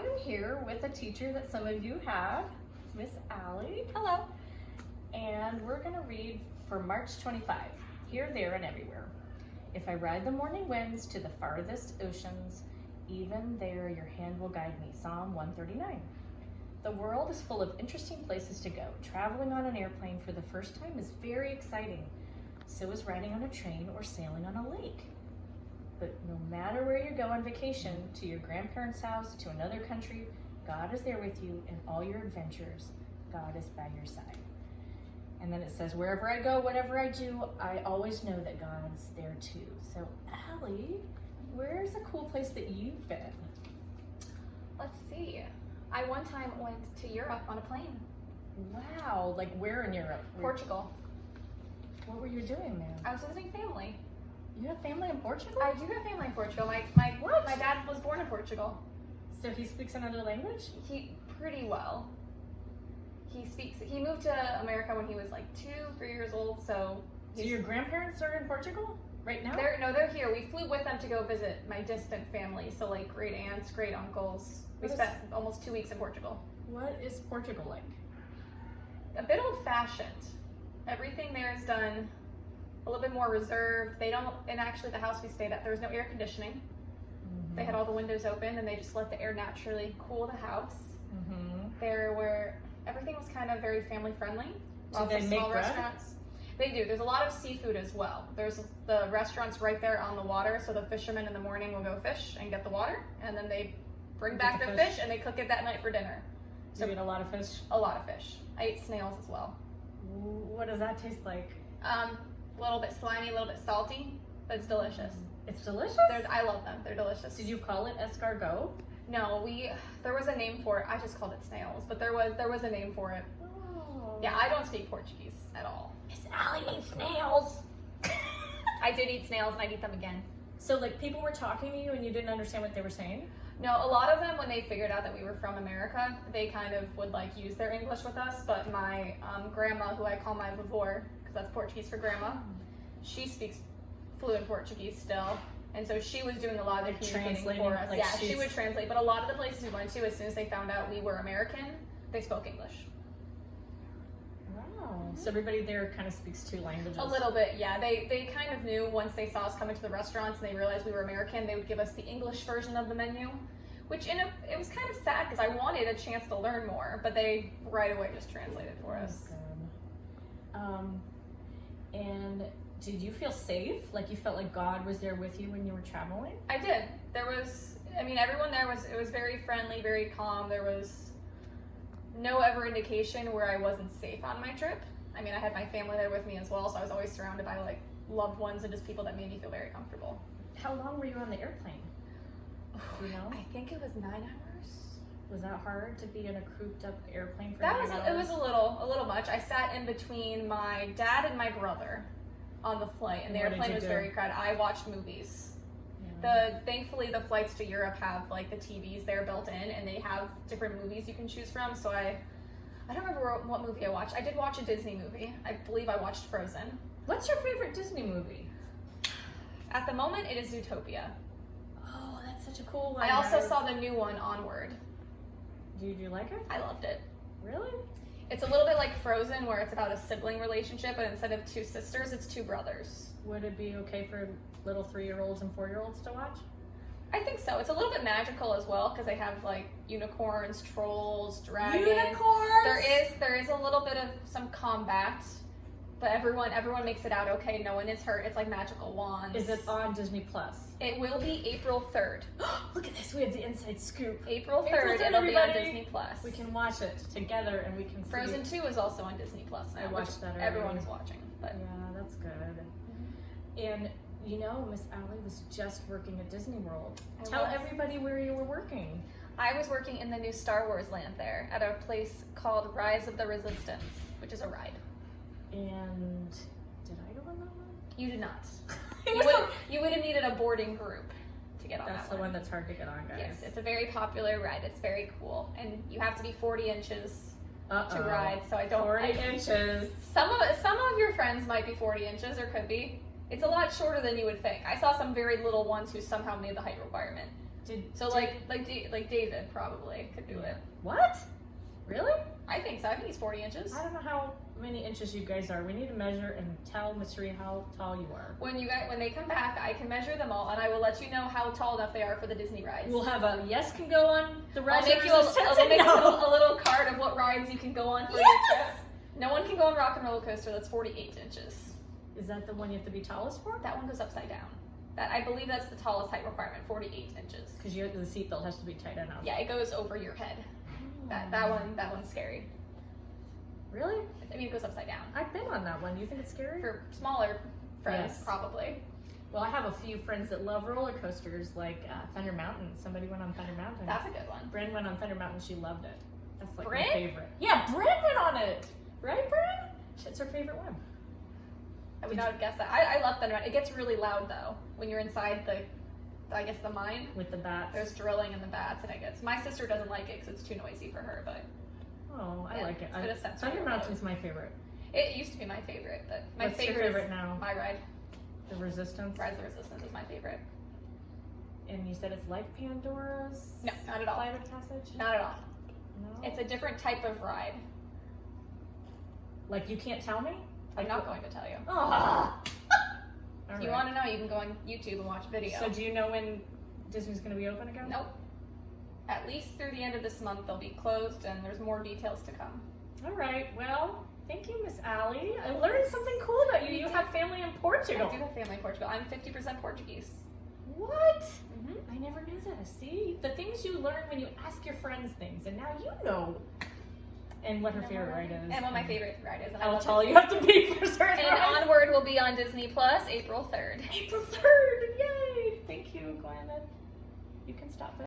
am here with a teacher that some of you have, Miss Allie. Hello. And we're going to read for March 25, Here, There, and Everywhere. If I ride the morning winds to the farthest oceans, even there your hand will guide me. Psalm 139. The world is full of interesting places to go. Traveling on an airplane for the first time is very exciting. So is riding on a train or sailing on a lake. But no matter where you go on vacation, to your grandparents' house, to another country, God is there with you in all your adventures. God is by your side. And then it says, wherever I go, whatever I do, I always know that God's there too. So, Allie, where's a cool place that you've been? Let's see. I one time went to Europe on a plane. Wow, like where in Europe? Portugal. What were you doing there? I was visiting family. You have family in Portugal? I do have family in Portugal. My dad was born in Portugal. So he speaks another language? He pretty well. He moved to America when he was like 2-3 years old, so your grandparents are in Portugal right now? They're here. We flew with them to go visit my distant family, so like great aunts, great uncles. We spent almost 2 weeks in Portugal. What is Portugal like? A bit old-fashioned. Everything there is done a little bit more reserved. They don't, and actually the house we stayed at, there was no air conditioning. Mm-hmm. They had all the windows open and they just let the air naturally cool the house. Mm-hmm. Everything was kind of very family friendly. Do they make bread? Restaurants. They do. There's a lot of seafood as well. There's the restaurants right there on the water, so the fishermen in the morning will go fish and get the water, and then they bring back the fish and they cook it that night for dinner. So you eat a lot of fish? A lot of fish. I ate snails as well. What does that taste like? A little bit slimy, a little bit salty, but it's delicious. It's delicious? I love them. They're delicious. Did you call it escargot? No, there was a name for it. I just called it snails, but there was a name for it. Oh. Yeah, I don't speak Portuguese at all. Miss Allie eats snails. I did eat snails and I'd eat them again. So like people were talking to you and you didn't understand what they were saying? No, a lot of them, when they figured out that we were from America, they kind of would like use their English with us, but my grandma, who I call my vovó, because that's Portuguese for grandma, she speaks fluent Portuguese still, and so she was doing a lot of the communicating for us. Yeah, she would translate, but a lot of the places we went to, as soon as they found out we were American, they spoke English. Wow. So everybody there kind of speaks two languages? A little bit, yeah. They kind of knew once they saw us coming to the restaurants and they realized we were American, they would give us the English version of the menu, which it was kind of sad because I wanted a chance to learn more, but they right away just translated for us. And did you feel safe? Like you felt like God was there with you when you were traveling? I did. Everyone there it was very friendly, very calm. There was no ever indication where I wasn't safe on my trip. I had my family there with me as well, so I was always surrounded by like loved ones and just people that made me feel very comfortable. How long were you on the airplane? Do you know? I think it was 9 hours. Was that hard to be in a cooped up airplane for 9 hours? It was a little much. I sat in between my dad and my brother on the flight, and the airplane was very crowded. I watched movies. Yeah. Thankfully, the flights to Europe have like the TVs there built in, and they have different movies you can choose from. So I don't remember what movie I watched. I did watch a Disney movie. I believe I watched Frozen. What's your favorite Disney movie? At the moment, it is Zootopia. Oh, that's such a cool one. I also saw the new one, Onward. Did you like it? I loved it. Really? It's a little bit like Frozen, where it's about a sibling relationship, but instead of 2 sisters, it's 2 brothers. Would it be okay for little 3-year-olds and 4-year-olds to watch? I think so. It's a little bit magical as well, because they have like unicorns, trolls, dragons. Unicorns? There is a little bit of some combat, but everyone makes it out okay. No one is hurt. It's like magical wands. Is it on Disney Plus? It will be April 3rd. Look at this. We have the inside scoop. April 3rd, it'll be on Disney Plus. We can watch it together and we can see. Frozen 2 is also on Disney Plus now. I watched that already. Everyone is watching. But. Yeah, that's good. Mm-hmm. And you know, Miss Allie was just working at Disney World. Tell everybody where you were working. I was working in the new Star Wars land there at a place called Rise of the Resistance, which is a ride. And did I go on that one? You did not. You would have needed a boarding group to get on that one. That's the one that's hard to get on, guys. Yes, it's a very popular ride. It's very cool. And you have to be 40 inches to ride. So 40 inches. Some of your friends might be 40 inches or could be. It's a lot shorter than you would think. I saw some very little ones who somehow made the height requirement. So like David probably could do it. What? Really? I think so. I think he's 40 inches. I don't know how many inches you guys are. We need to measure and tell Miss Cherie how tall you are. When they come back, I can measure them all, and I will let you know how tall enough they are for the Disney rides. We'll have a yes can go on the rides. I'll make you a little card of what rides you can go on for your trip. No one can go on Rock and Roller Coaster. That's 48 inches. Is that the one you have to be tallest for? That one goes upside down. I believe that's the tallest height requirement, 48 inches. Because the seatbelt has to be tight enough. Yeah, it goes over your head. That one's scary. Really? I mean, it goes upside down. I've been on that one. Do you think it's scary? For smaller friends, Yes. probably. Well, I have a few friends that love roller coasters, like Thunder Mountain. Somebody went on Thunder Mountain. That's a good one. Bryn went on Thunder Mountain. She loved it. That's like Bryn? my favorite. Yeah, Bryn went on it. Right, Bryn? It's her favorite one. I would not have guessed that. I love Thunder Mountain. It gets really loud though when you're inside the mine. With the bats. There's drilling and the bats, and it gets. My sister doesn't like it because it's too noisy for her, but Oh, I yeah, like it. it's a bit of sensory Thunder overload. Mountain's my favorite. It used to be my favorite, but my What's your favorite, favorite is now? my ride. The Resistance. Rise of the Resistance is my favorite. And you said it's like Pandora's No, not at all. Flight of Passage? Not at all. No? It's a different type of ride. Like you can't tell me? I'm not going to tell you. Oh. If you want to know, you can go on YouTube and watch video. So do you know when Disney's going to be open again? Nope. At least through the end of this month, they'll be closed, and there's more details to come. All right. Well, thank you, Miss Allie. I learned something cool about you. You have family in Portugal. I do have family in Portugal. I'm 50% Portuguese. What? Mm-hmm. I never knew this. See? The things you learn when you ask your friends things, and now you know. And what her favorite ride is. And what my favorite ride is. And how tall you have to be for certain And rides. Onward will be on Disney Plus April 3rd. April 3rd. Yay. Thank you, Glennon. You can stop it.